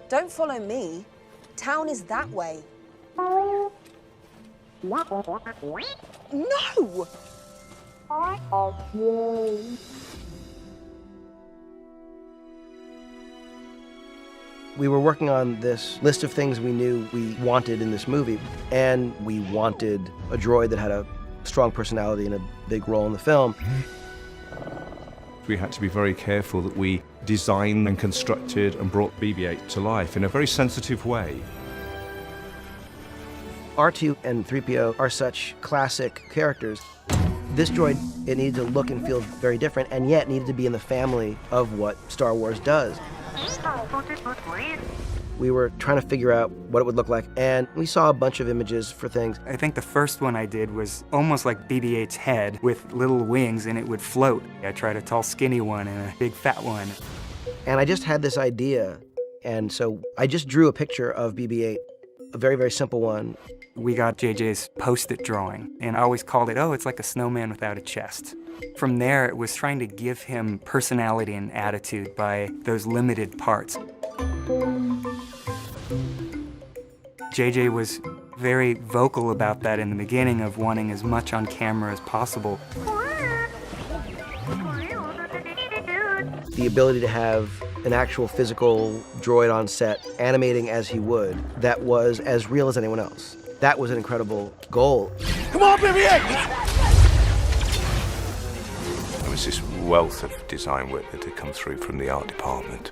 Don't follow me. Town is that way. No! We were working on this list of things we knew we wanted in this movie, and we wanted a droid that had a strong personality and a big role in the film. We had to be very careful that we designed and constructed and brought BB-8 to life in a very sensitive way. R2 and 3PO are such classic characters. This droid, it needed to look and feel very different, and yet needed to be in the family of what Star Wars does. We were trying to figure out what it would look like, and we saw a bunch of images for things. I think the first one I did was almost like BB-8's head with little wings, and it would float. I tried a tall, skinny one and a big, fat one. And I just had this idea, and so I just drew a picture of BB-8, a very, very simple one. We got JJ's Post-it drawing, and I always called it, oh, it's like a snowman without a chest. From there, it was trying to give him personality and attitude by those limited parts. JJ was very vocal about that in the beginning, of wanting as much on camera as possible. The ability to have an actual physical droid on set, animating as he would, that was as real as anyone else. That was an incredible goal. Come on, BB-8! There was this wealth of design work that had come through from the art department.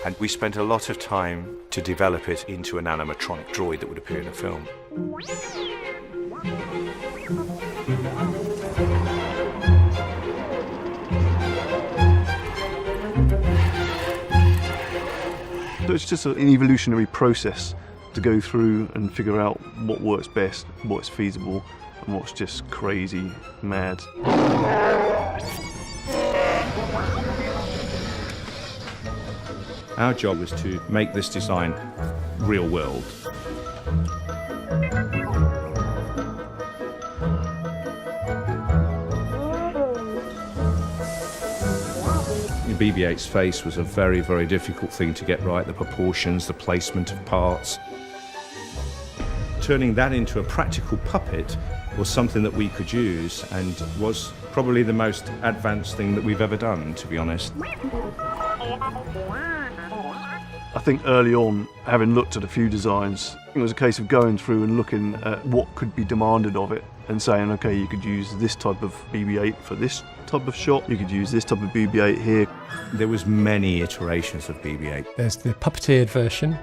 And we spent a lot of time to develop it into an animatronic droid that would appear in a film. So it's just an evolutionary process to go through and figure out what works best, what's feasible, and what's just crazy, mad. Our job was to make this design real world. BB-8's face was a very, very difficult thing to get right, the proportions, the placement of parts. Turning that into a practical puppet was something that we could use, and was probably the most advanced thing that we've ever done, to be honest. I think early on, having looked at a few designs, it was a case of going through and looking at what could be demanded of it and saying, okay, you could use this type of BB-8 for this type of shot, you could use this type of BB-8 here. There was many iterations of BB-8. There's the puppeteered version.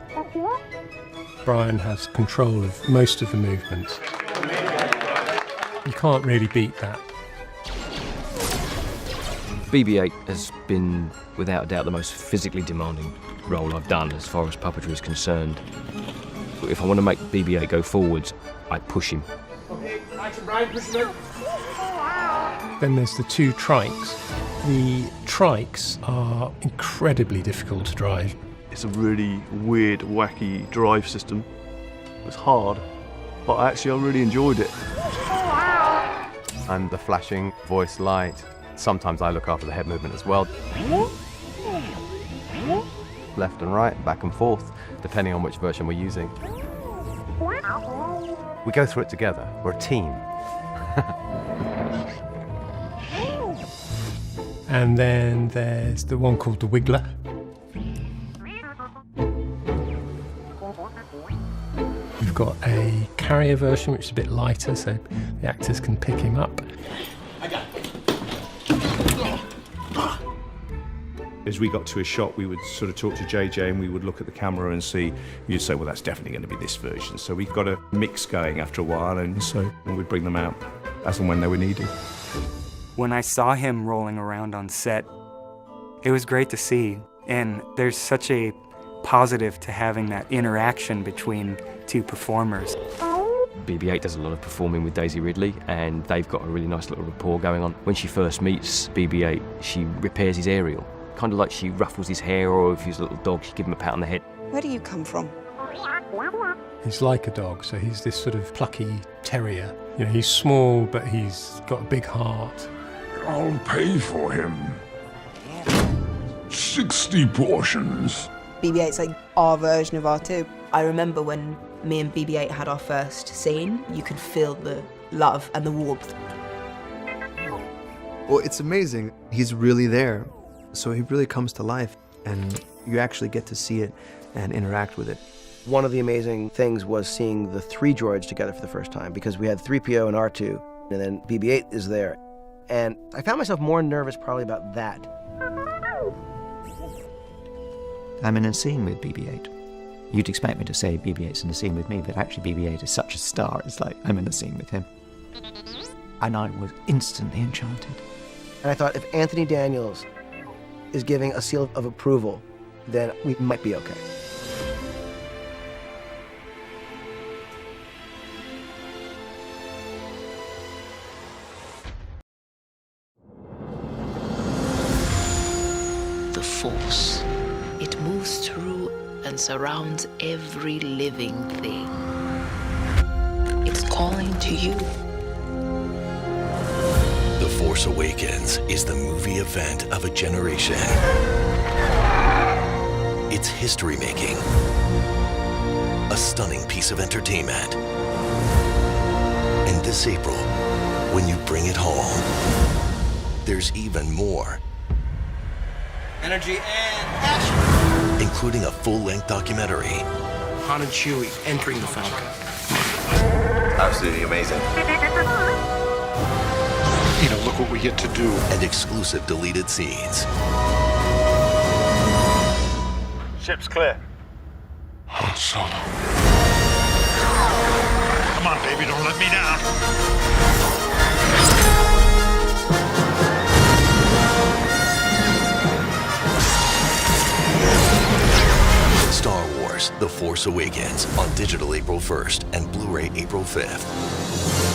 Brian has control of most of the movements. You can't really beat that. BB-8 has been, without a doubt, the most physically demanding role I've done as far as puppetry is concerned. If I want to make BB-8 go forwards, I push him. Okay, action, Brian, push him in. Then there's the two trikes. The trikes are incredibly difficult to drive. It's a really weird, wacky drive system. It was hard, but actually I really enjoyed it. And the flashing voice light. Sometimes I look after the head movement as well. Left and right, back and forth, depending on which version we're using. We go through it together. We're a team. And then there's the one called the Wiggler. We've got a carrier version, which is a bit lighter, so the actors can pick him up. I got it. As we got to a shot, we would sort of talk to JJ and we would look at the camera and see, you'd say, well, that's definitely going to be this version. So we've got a mix going after a while, and so we'd bring them out as and when they were needed. When I saw him rolling around on set, it was great to see. And there's such a positive to having that interaction between two performers. BB-8 does a lot of performing with Daisy Ridley, and they've got a really nice little rapport going on. When she first meets BB-8, she repairs his aerial. Kind of like she ruffles his hair, or if he's a little dog, she gives him a pat on the head. Where do you come from? He's like a dog, so he's this sort of plucky terrier. You know, he's small, but he's got a big heart. I'll pay for him. 60 portions. BB-8's like our version of R2. I remember when me and BB-8 had our first scene, you could feel the love and the warmth. Well, it's amazing. He's really there. So he really comes to life, and you actually get to see it and interact with it. One of the amazing things was seeing the 3 droids together for the first time, because we had 3PO and R2, and then BB-8 is there. And I found myself more nervous probably about that. I'm in a scene with BB-8. You'd expect me to say BB-8's in a scene with me, but actually BB-8 is such a star, it's like I'm in a scene with him. And I was instantly enchanted. And I thought, if Anthony Daniels is giving a seal of approval, then we might be okay. The Force. It moves through and surrounds every living thing. It's calling to you. The Force Awakens is the movie event of a generation. It's history-making, a stunning piece of entertainment. And this April, when you bring it home, there's even more. Energy and action! Including a full-length documentary. Han and Chewie entering the Falcon. Absolutely amazing. You know, look what we get to do. And exclusive deleted scenes. Ship's clear. Han Solo. Come on, baby, don't let me down. Star Wars: The Force Awakens on digital April 1st and Blu-ray April 5th.